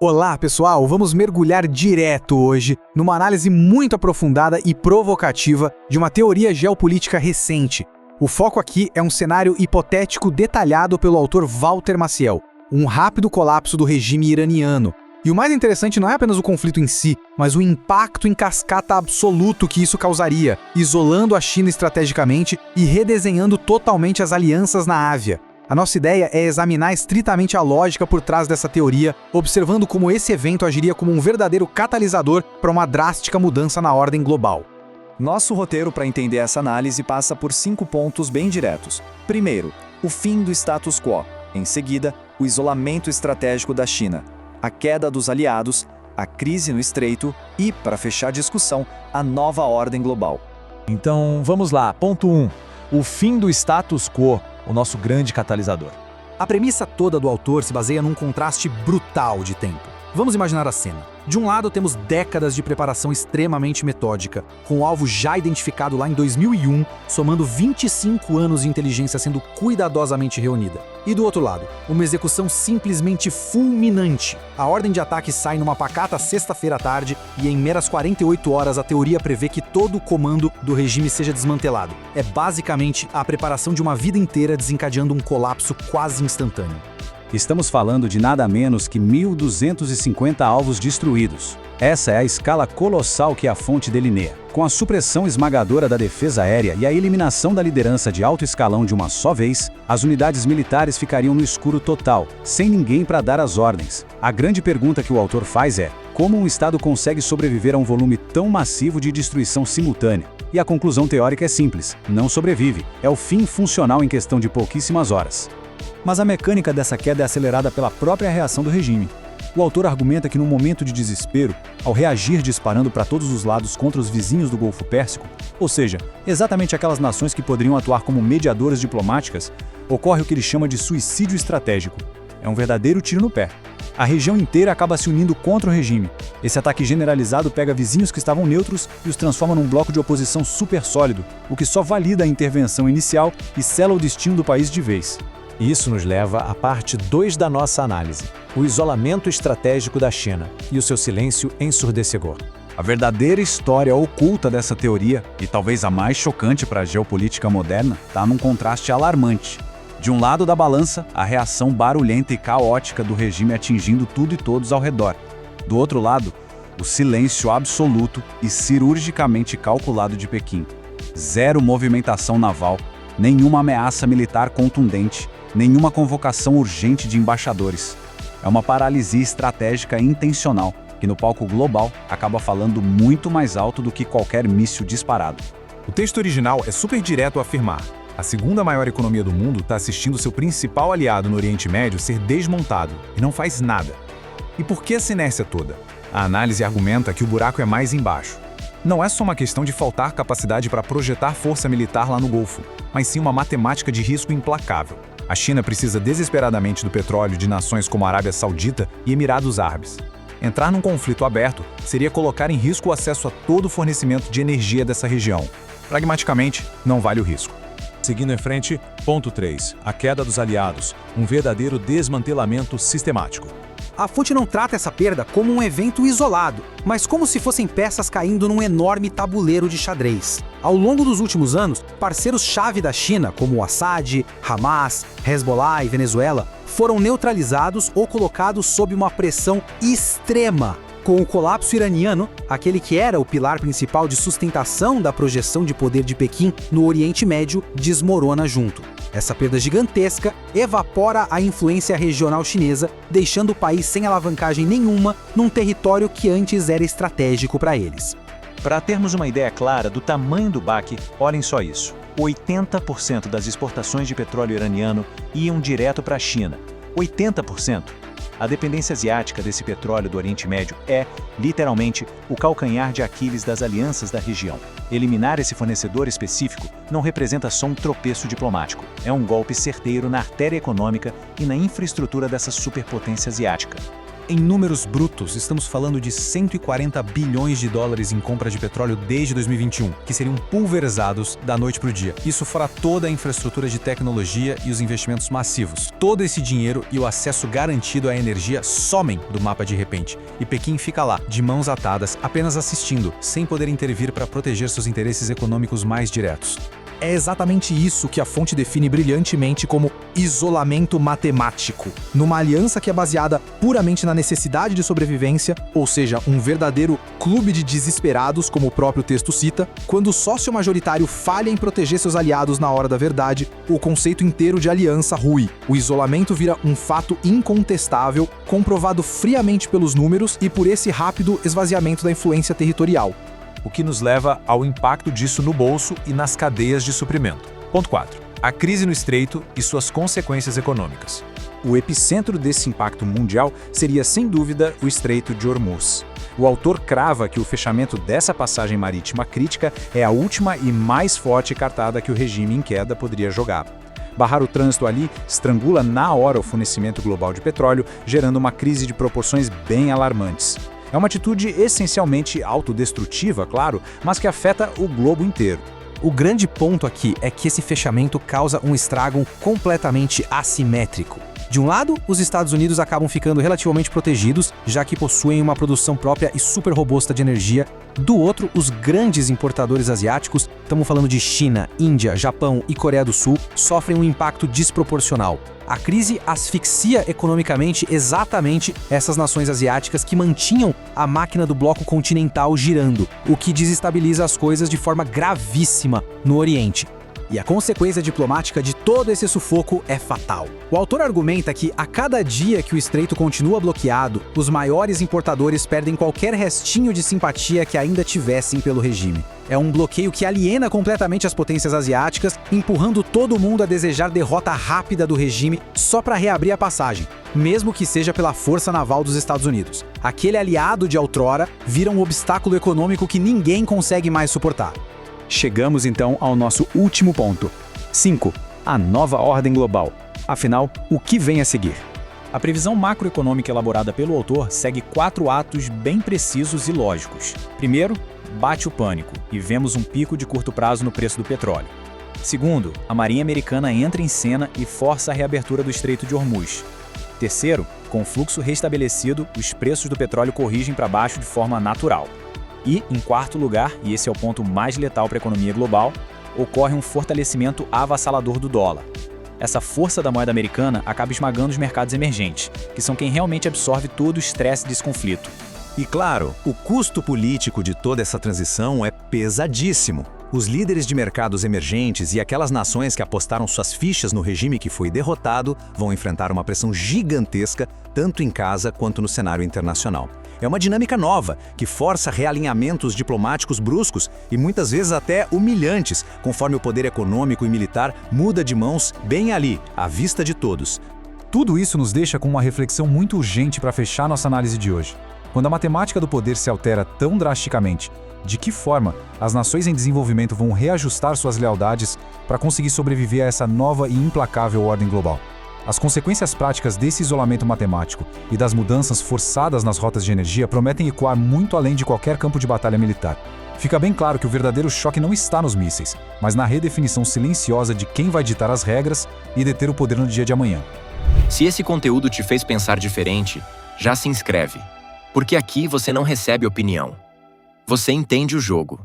Olá, pessoal! Vamos mergulhar direto hoje numa análise muito aprofundada e provocativa de uma teoria geopolítica recente. O foco aqui é um cenário hipotético detalhado pelo autor Walter Maciel, um rápido colapso do regime iraniano. E o mais interessante não é apenas o conflito em si, mas o impacto em cascata absoluto que isso causaria, isolando a China estrategicamente e redesenhando totalmente as alianças na Ásia. A nossa ideia é examinar estritamente a lógica por trás dessa teoria, observando como esse evento agiria como um verdadeiro catalisador para uma drástica mudança na ordem global. Nosso roteiro para entender essa análise passa por 5 pontos bem diretos. Primeiro, o fim do status quo. Em seguida, o isolamento estratégico da China, a queda dos aliados, a crise no Estreito e, para fechar a discussão, a nova ordem global. Então, vamos lá. Ponto 1. O fim do status quo, o nosso grande catalisador. A premissa toda do autor se baseia num contraste brutal de tempo. Vamos imaginar a cena. De um lado, temos décadas de preparação extremamente metódica, com o alvo já identificado lá em 2001, somando 25 anos de inteligência sendo cuidadosamente reunida. E do outro lado, uma execução simplesmente fulminante. A ordem de ataque sai numa pacata sexta-feira à tarde e em meras 48 horas a teoria prevê que todo o comando do regime seja desmantelado. É basicamente a preparação de uma vida inteira desencadeando um colapso quase instantâneo. Estamos falando de nada menos que 1.250 alvos destruídos. Essa é a escala colossal que a fonte delineia. Com a supressão esmagadora da defesa aérea e a eliminação da liderança de alto escalão de uma só vez, as unidades militares ficariam no escuro total, sem ninguém para dar as ordens. A grande pergunta que o autor faz é: como um Estado consegue sobreviver a um volume tão massivo de destruição simultânea? E a conclusão teórica é simples: não sobrevive. É o fim funcional em questão de pouquíssimas horas. Mas a mecânica dessa queda é acelerada pela própria reação do regime. O autor argumenta que num momento de desespero, ao reagir disparando para todos os lados contra os vizinhos do Golfo Pérsico, ou seja, exatamente aquelas nações que poderiam atuar como mediadoras diplomáticas, ocorre o que ele chama de suicídio estratégico. É um verdadeiro tiro no pé. A região inteira acaba se unindo contra o regime. Esse ataque generalizado pega vizinhos que estavam neutros e os transforma num bloco de oposição super sólido, o que só valida a intervenção inicial e sela o destino do país de vez. Isso nos leva à parte 2 da nossa análise, o isolamento estratégico da China e o seu silêncio ensurdecedor. A verdadeira história oculta dessa teoria, e talvez a mais chocante para a geopolítica moderna, está num contraste alarmante. De um lado da balança, a reação barulhenta e caótica do regime atingindo tudo e todos ao redor. Do outro lado, o silêncio absoluto e cirurgicamente calculado de Pequim. Zero movimentação naval, nenhuma ameaça militar contundente, nenhuma convocação urgente de embaixadores. É uma paralisia estratégica intencional, que no palco global acaba falando muito mais alto do que qualquer míssil disparado. O texto original é super direto a afirmar: a segunda maior economia do mundo está assistindo seu principal aliado no Oriente Médio ser desmontado e não faz nada. E por que essa inércia toda? A análise argumenta que o buraco é mais embaixo. Não é só uma questão de faltar capacidade para projetar força militar lá no Golfo, mas sim uma matemática de risco implacável. A China precisa desesperadamente do petróleo de nações como a Arábia Saudita e Emirados Árabes. Entrar num conflito aberto seria colocar em risco o acesso a todo o fornecimento de energia dessa região. Pragmaticamente, não vale o risco. Seguindo em frente, ponto 3. A queda dos aliados, um verdadeiro desmantelamento sistemático. A fonte não trata essa perda como um evento isolado, mas como se fossem peças caindo num enorme tabuleiro de xadrez. Ao longo dos últimos anos, parceiros-chave da China, como o Assad, Hamas, Hezbollah e Venezuela, foram neutralizados ou colocados sob uma pressão extrema. Com o colapso iraniano, aquele que era o pilar principal de sustentação da projeção de poder de Pequim no Oriente Médio desmorona junto. Essa perda gigantesca evapora a influência regional chinesa, deixando o país sem alavancagem nenhuma num território que antes era estratégico para eles. Para termos uma ideia clara do tamanho do baque, olhem só isso: 80% das exportações de petróleo iraniano iam direto para a China. 80%! A dependência asiática desse petróleo do Oriente Médio é, literalmente, o calcanhar de Aquiles das alianças da região. Eliminar esse fornecedor específico não representa só um tropeço diplomático. É um golpe certeiro na artéria econômica e na infraestrutura dessa superpotência asiática. Em números brutos, estamos falando de 140 bilhões de dólares em compra de petróleo desde 2021, que seriam pulverizados da noite para o dia. Isso fora toda a infraestrutura de tecnologia e os investimentos massivos. Todo esse dinheiro e o acesso garantido à energia somem do mapa de repente. E Pequim fica lá, de mãos atadas, apenas assistindo, sem poder intervir para proteger seus interesses econômicos mais diretos. É exatamente isso que a fonte define brilhantemente como isolamento matemático. Numa aliança que é baseada puramente na necessidade de sobrevivência, ou seja, um verdadeiro clube de desesperados, como o próprio texto cita, quando o sócio majoritário falha em proteger seus aliados na hora da verdade, o conceito inteiro de aliança rui. O isolamento vira um fato incontestável, comprovado friamente pelos números e por esse rápido esvaziamento da influência territorial. O que nos leva ao impacto disso no bolso e nas cadeias de suprimento. Ponto 4. A crise no Estreito e suas consequências econômicas. O epicentro desse impacto mundial seria, sem dúvida, o Estreito de Hormuz. O autor crava que o fechamento dessa passagem marítima crítica é a última e mais forte cartada que o regime em queda poderia jogar. Barrar o trânsito ali estrangula na hora o fornecimento global de petróleo, gerando uma crise de proporções bem alarmantes. É uma atitude essencialmente autodestrutiva, claro, mas que afeta o globo inteiro. O grande ponto aqui é que esse fechamento causa um estrago completamente assimétrico. De um lado, os Estados Unidos acabam ficando relativamente protegidos, já que possuem uma produção própria e super robusta de energia. Do outro, os grandes importadores asiáticos, estamos falando de China, Índia, Japão e Coreia do Sul, sofrem um impacto desproporcional. A crise asfixia economicamente exatamente essas nações asiáticas que mantinham a máquina do bloco continental girando, o que desestabiliza as coisas de forma gravíssima no Oriente. E a consequência diplomática de todo esse sufoco é fatal. O autor argumenta que, a cada dia que o estreito continua bloqueado, os maiores importadores perdem qualquer restinho de simpatia que ainda tivessem pelo regime. É um bloqueio que aliena completamente as potências asiáticas, empurrando todo mundo a desejar derrota rápida do regime só para reabrir a passagem, mesmo que seja pela força naval dos Estados Unidos. Aquele aliado de outrora vira um obstáculo econômico que ninguém consegue mais suportar. Chegamos então ao nosso último ponto. 5. A nova ordem global. Afinal, o que vem a seguir? A previsão macroeconômica elaborada pelo autor segue 4 atos bem precisos e lógicos. Primeiro, bate o pânico e vemos um pico de curto prazo no preço do petróleo. Segundo, a Marinha Americana entra em cena e força a reabertura do Estreito de Hormuz. Terceiro, com o fluxo restabelecido, os preços do petróleo corrigem para baixo de forma natural. E, em quarto lugar, e esse é o ponto mais letal para a economia global, ocorre um fortalecimento avassalador do dólar. Essa força da moeda americana acaba esmagando os mercados emergentes, que são quem realmente absorve todo o estresse desse conflito. E claro, o custo político de toda essa transição é pesadíssimo. Os líderes de mercados emergentes e aquelas nações que apostaram suas fichas no regime que foi derrotado vão enfrentar uma pressão gigantesca, tanto em casa quanto no cenário internacional. É uma dinâmica nova, que força realinhamentos diplomáticos bruscos e muitas vezes até humilhantes, conforme o poder econômico e militar muda de mãos bem ali, à vista de todos. Tudo isso nos deixa com uma reflexão muito urgente para fechar nossa análise de hoje. Quando a matemática do poder se altera tão drasticamente, de que forma as nações em desenvolvimento vão reajustar suas lealdades para conseguir sobreviver a essa nova e implacável ordem global? As consequências práticas desse isolamento matemático e das mudanças forçadas nas rotas de energia prometem ecoar muito além de qualquer campo de batalha militar. Fica bem claro que o verdadeiro choque não está nos mísseis, mas na redefinição silenciosa de quem vai ditar as regras e deter o poder no dia de amanhã. Se esse conteúdo te fez pensar diferente, já se inscreve, porque aqui você não recebe opinião. Você entende o jogo.